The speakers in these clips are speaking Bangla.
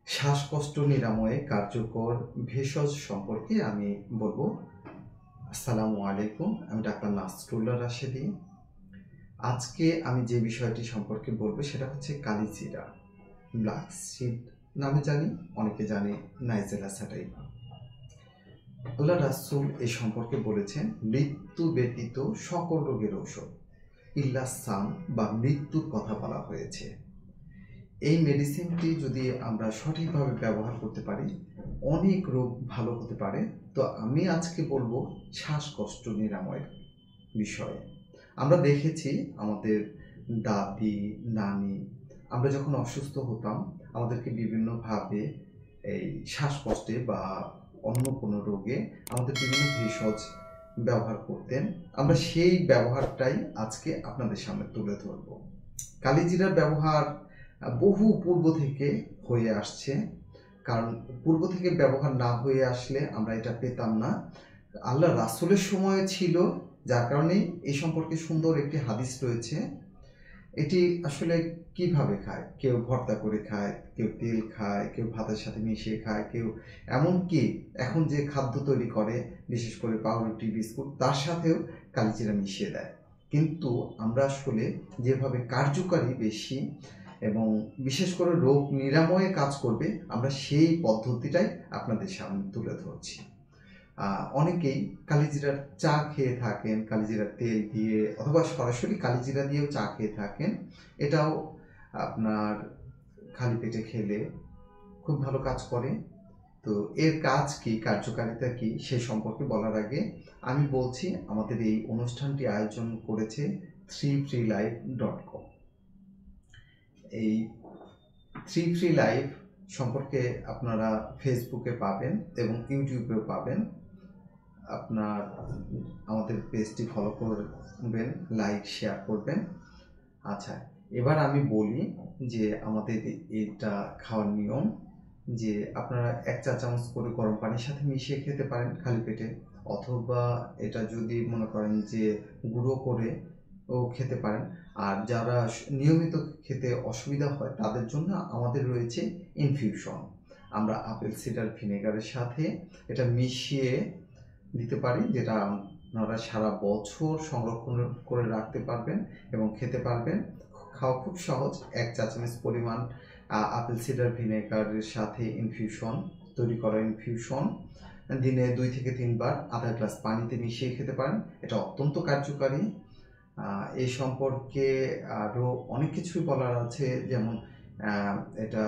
শ্বাসকষ্ট নিরাময়ে কার্যকর ভেষজ সম্পর্কে আমি বলবো। আসসালামু আলাইকুম, আমি ডাক্তার নাসরুল্লাহ রাশেদি। আজকে আমি যে বিষয়টি সম্পর্কে বলবো সেটা হচ্ছে কালিজিরা, ব্ল্যাক সিড নামে জানি, অনেকে জানে নাইজেলা স্যাটাইভা। আল্লাহ রাসূল এই সম্পর্কে বলেছেন, মৃত্যু ব্যতীত সকল রোগের ঔষধ ইল্লা সাম, বা মৃত্যুর কথা বলা হয়েছে। এই মেডিসিনটি যদি আমরা সঠিকভাবে ব্যবহার করতে পারি অনেক রোগ ভালো হতে পারে। তো আমি আজকে বলবো শ্বাসকষ্ট নিরাময়ের বিষয়ে। আমরা দেখেছি আমাদের দাদি নানি, আমরা যখন অসুস্থ হতাম আমাদেরকে বিভিন্নভাবে এই শ্বাসকষ্টে বা অন্য কোনো রোগে আমাদের বিভিন্ন ভেষজ ব্যবহার করতেন। আমরা সেই ব্যবহারটাই আজকে আপনাদের সামনে তুলে ধরব। কালিজিরার ব্যবহার বহু পূর্ব থেকে হয়ে আসছে, কারণ পূর্ব থেকে ব্যবহার না হয়ে আসলে আমরা এটা পেতাম না। আল্লাহ রাসূলের সময় ছিল, যার কারণে এই সম্পর্কে সুন্দর একটি হাদিস রয়েছে। এটি আসলে কিভাবে খায়, কেউ ভর্তা করে খায়, কেউ তেল খায়, কেউ ভাতের সাথে মিশিয়ে খায়, কেউ এমনকি এখন যে খাদ্য তৈরি করে বিশেষ করে পাউরুটি বিস্কুট তার সাথেও কালিজিরা মিশিয়ে দেয়। কিন্তু আমরা আসলে যেভাবে কার্যকারী বেশি এবং বিশেষ করে রোগ নিরাময়ে কাজ করবে, আমরা সেই পদ্ধতিটাই আপনাদের সামনে তুলে ধরছি। অনেকেই কালিজিরার চা খেয়ে থাকেন, কালিজিরার তেল দিয়ে অথবা সরাসরি কালিজিরা দিয়েও চা খেয়ে থাকেন। এটাও আপনার খালি পেটে খেলে খুব ভালো কাজ করে। তো এর কাজ কি, কার্যকারিতা কি সে সম্পর্কে বলার আগে আমি বলছি আমাদের এই অনুষ্ঠানটি আয়োজন করেছে 3freelife.com। এই 3freelife সম্পর্কে আপনারা ফেসবুকে পাবেন এবং ইউটিউবেও পাবেন। আপনার আমাদের পেজটি ফলো করবেন, লাইক শেয়ার করবেন। আচ্ছা, এবার আমি বলি যে আমাদের এটা খাওয়ার নিয়ম, যে আপনারা 1 চা চামচ করে গরম পানির সাথে মিশিয়ে খেতে পারেন খালি পেটে, অথবা এটা যদি মনে করেন যে গুঁড়ো করে ও খেতে পারেন। আর যারা নিয়মিত খেতে অসুবিধা হয় তাদের জন্য আমাদের রয়েছে ইনফিউশন। আমরা আপেল সিডার ভিনেগারের সাথে এটা মিশিয়ে দিতে পারি, যেটা আপনারা সারা বছর সংরক্ষণ করে রাখতে পারবেন এবং খেতে পারবেন। খাওয়া খুব সহজ। 1 চা চামচ পরিমাণ আপেল সিডার ভিনেগারের সাথে ইনফিউশন, তৈরি করা ইনফিউশন দিনে 2 থেকে 3 বার আধা গ্লাস পানিতে মিশিয়ে খেতে পারেন। এটা অত্যন্ত কার্যকারী। এই সম্পর্কে আরও অনেক কিছুই বলার আছে, যেমন এটা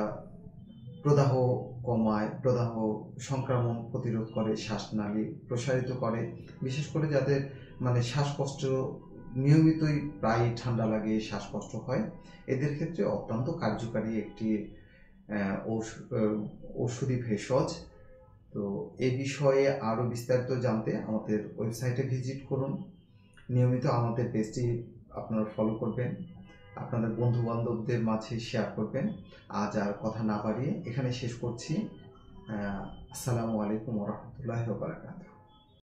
প্রদাহ কমায়, প্রদাহ সংক্রমণ প্রতিরোধ করে, শ্বাসনালী প্রসারিত করে। বিশেষ করে যাদের শ্বাসকষ্ট নিয়মিতই প্রায় ঠান্ডা লাগে, শ্বাসকষ্ট হয়, এদের ক্ষেত্রে অত্যন্ত কার্যকারী একটি ঔষধি ভেষজ। তো এ বিষয়ে আরও বিস্তারিত জানতে আমাদের ওয়েবসাইটে ভিজিট করুন। নিয়মিত আমাদের পেজটি আপনারা ফলো করবেন, আপনাদের বন্ধু বান্ধবদের মাঝে শেয়ার করবেন। আজ আর কথা না বাড়িয়ে এখানে শেষ করছি। আসসালামু আলাইকুম ওয়া রাহমাতুল্লাহি ওয়া বারাকাতুহু।